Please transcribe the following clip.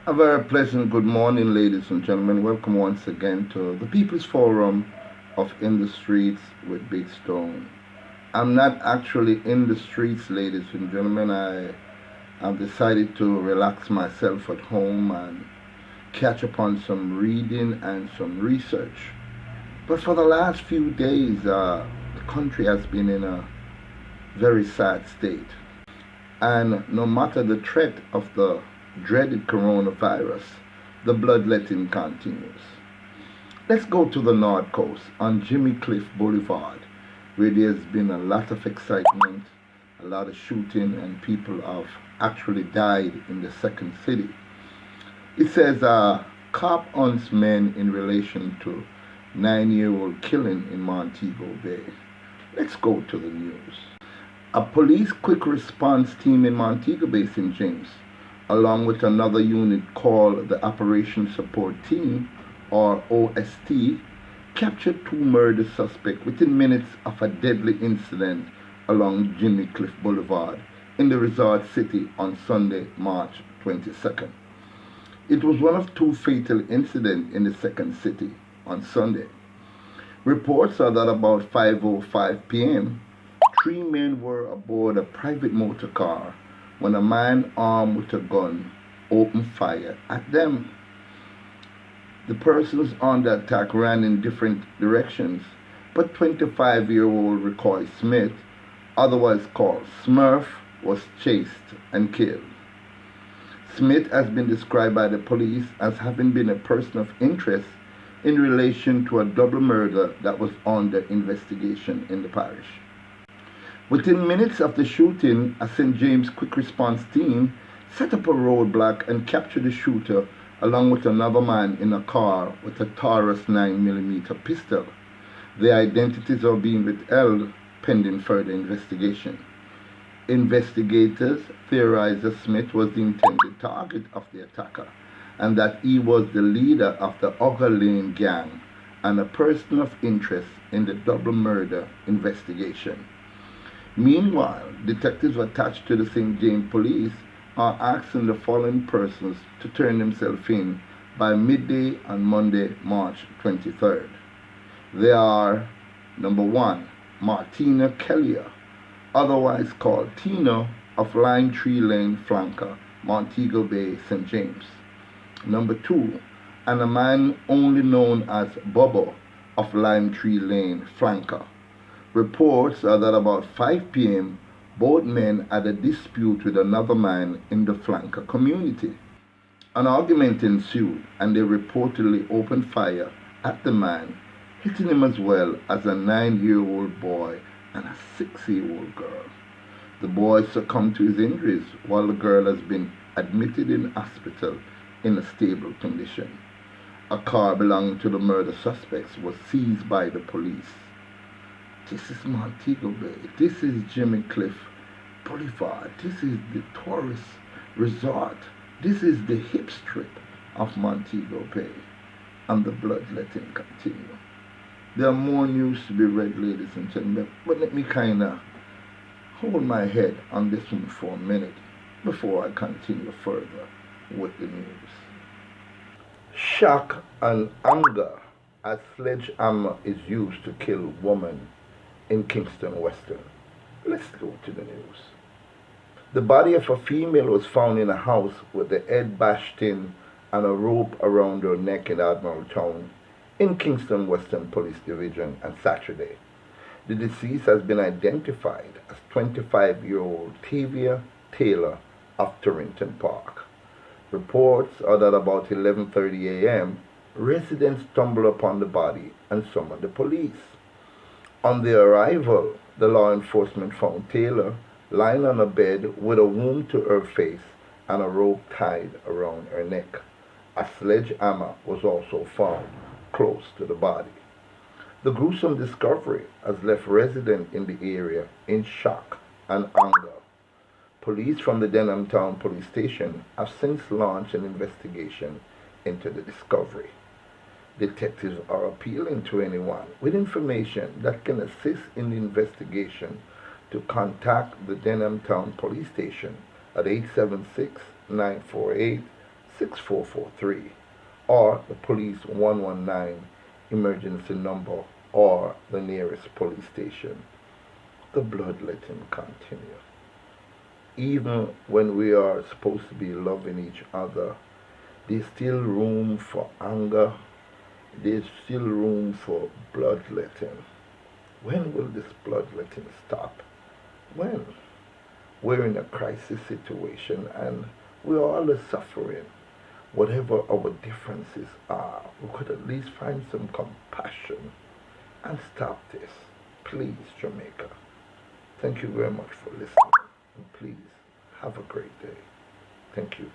A very pleasant good morning, ladies and gentlemen. Welcome once again to the People's Forum of In the Streets with Big Stone. I'm not actually in the streets, ladies and gentlemen. I have decided to relax myself at home and catch up on some reading and some research. But for the last few days, the country has been in a very sad state. And no matter the threat of the dreaded coronavirus, the bloodletting continues. Let's go to the North Coast on Jimmy Cliff Boulevard, where there's been a lot of excitement, a lot of shooting, and people have actually died in the second city. It says cop hunts men in relation to 9-year-old killing in Montego Bay. Let's go to the news. A police quick response team in Montego Bay, St. James, along with another unit called the Operation Support Team, or OST, captured two murder suspects within minutes of a deadly incident along Jimmy Cliff Boulevard in the resort city on Sunday, March 22nd. It was one of two fatal incidents in the second city on Sunday. Reports are that about 5:05 p.m., three men were aboard a private motor car when a man armed with a gun opened fire at them. The persons on the attack ran in different directions, but 25-year-old Recoy Smith, otherwise called Smurf, was chased and killed. Smith has been described by the police as having been a person of interest in relation to a double murder that was under investigation in the parish. Within minutes of the shooting, a St. James quick response team set up a roadblock and captured the shooter along with another man in a car with a Taurus 9mm pistol. Their identities are being withheld pending further investigation. Investigators theorize that Smith was the intended target of the attacker and that he was the leader of the Ogre Lane gang and a person of interest in the double murder investigation. Meanwhile, detectives attached to the St. James Police are asking the following persons to turn themselves in by midday on Monday, March 23rd. They are number one, Martina Kellier, otherwise called Tina of Lime Tree Lane Flanker, Montego Bay, St. James. Number two, and a man only known as Bobo of Lime Tree Lane Flanker. Reports are that about 5 p.m., both men had a dispute with another man in the flanker community. An argument ensued, and they reportedly opened fire at the man, hitting him as well as a 9-year-old boy and a 6-year-old girl. The boy succumbed to his injuries, while the girl has been admitted in hospital in a stable condition. A car belonging to the murder suspects was seized by the police. This is Montego Bay. This is Jimmy Cliff Boulevard. This is the tourist resort. This is the hip strip of Montego Bay. And the bloodletting continue. There are more news to be read, ladies and gentlemen, but let me kind of hold my head on this one for a minute before I continue further with the news. Shock and anger as sledgehammer is used to kill woman in Kingston Western. Let's go to the news. The body of a female was found in a house with the head bashed in and a rope around her neck in Admiraltown in Kingston Western Police Division on Saturday. The deceased has been identified as 25-year-old Tavia Taylor of Torrington Park. Reports are that about 11:30 a.m., residents stumbled upon the body and summoned the police. On their arrival, the law enforcement found Taylor lying on a bed with a wound to her face and a rope tied around her neck. A sledgehammer was also found close to the body. The gruesome discovery has left residents in the area in shock and anger. Police from the Denham Town Police Station have since launched an investigation into the discovery. Detectives are appealing to anyone with information that can assist in the investigation to contact the Denham Town Police Station at 876-948-6900 6443, or the police 119 emergency number, or the nearest police station. The bloodletting continue. Even when we are supposed to be loving each other, there's still room for anger. There's still room for bloodletting. When will this bloodletting stop? When? We're in a crisis situation and we're all suffering. Whatever our differences are, we could at least find some compassion and stop this. Please, Jamaica. Thank you very much for listening. And please, have a great day. Thank you.